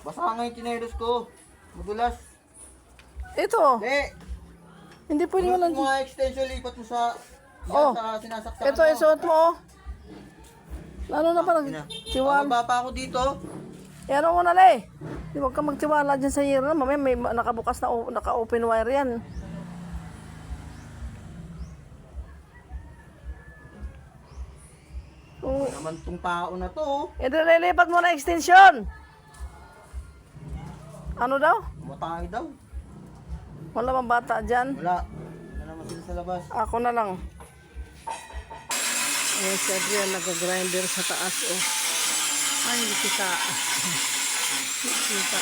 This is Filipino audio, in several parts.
Basa nga yung chineros ko. Madulas. Ito. Le, Hindi pwede Inutin walang... mo nga extension, lipat mo sa... Oh. Sa sinasaksakan Ito, isuot mo, oh. Lalo na pa nagtiwala. Baba pa ako dito. Eh, ano mo na, Le? Di wag ka magtiwala dyan sa hero. Mamaya may nakabukas na, naka-open wire yan. Oh. Ano naman tong tao na to. Oh. Eh, nililipat mo na extension. Ano daw? Matay daw. Wala bang bata dyan? Wala. Wala naman sila sa labas. Ako na lang. Ayan si Adrian, nag-grinder sa taas, oh. Ay, hindi kita. Hindi kita.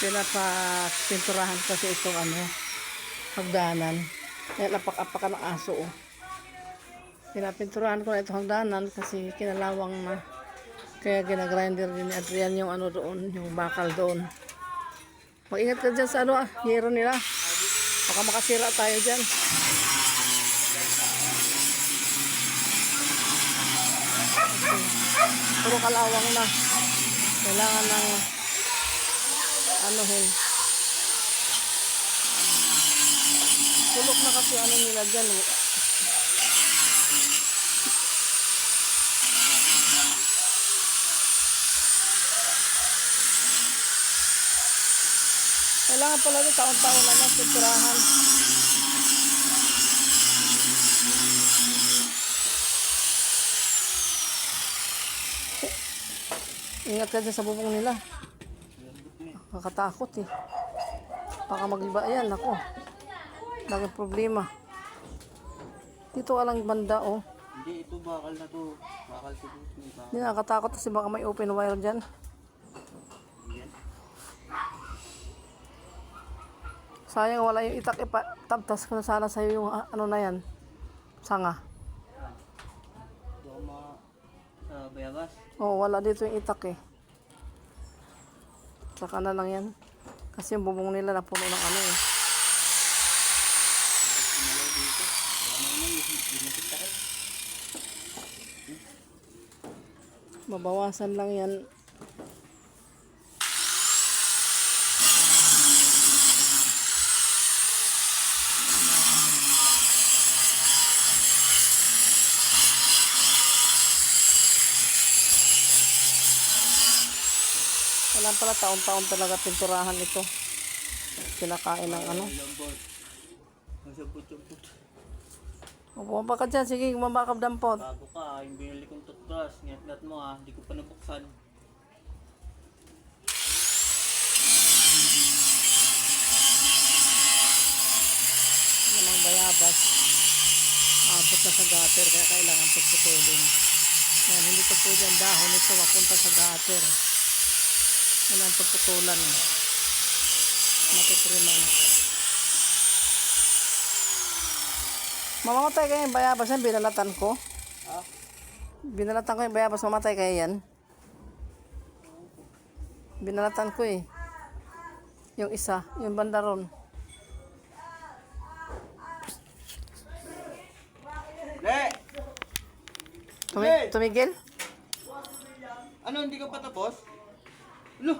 Pinapapinturahan kasi itong ano, hagdanan. Kaya lapak-apakan ng aso, oh. Pinapinturahan ko na itong hagdanan kasi kinalawang na. Kaya ginagrinder din ni Adrian yung ano doon, yung bakal doon. Mag-ingat ka dyan sa ano, hero nila. Baka makasira tayo dyan. Puro kalawang na. Kailangan ng anuhin. Tulok na kasi ano nila dyan. Kailangan pala rin taon-taon na lang pinturahan. Ingat ka dyan sa bubong nila. Nakakatakot eh. Baka mag-iba yan ako. Bakit problema? Dito alang banda oh. Hindi, ito bakal na to. Bakal to. Hindi nakakatakot kasi baka may open wire dyan. Sayang wala yung itak taptas ko na sana sa'yo yung ano na yan. Sanga. Ito ako mga sa bayabas. Oh, wala dito yung itak eh. Saka na lang yan. Kasi yung bubong nila na puno ng ano eh. Mabawasan lang yan. Wala pala taon-taon talaga pinturahan ito. Kinakain ng ano. Ang sabot-sabot. Bumaba ka dyan. Sige, bumaba ka dampot. Bago ka, yung binili kong toothbrush. Ngat-ngat mo ha, hindi ko pa nabuksan. Namang bayabas. Abot na sa gutter kaya kailangan pagputulin. Yan, hindi ito po dyan dahon ito mapunta sa gutter. Yan ang pagputulan. Matitriman. Mamamatay kayo yung bayabas yan, binalatan ko. Ha? Binalatan ko yung bayabas, mamatay kayo yan. Binalatan ko eh. Yung isa, yung banda ron. Le! Tumigil? Ano, hindi ka pa tapos? Ano?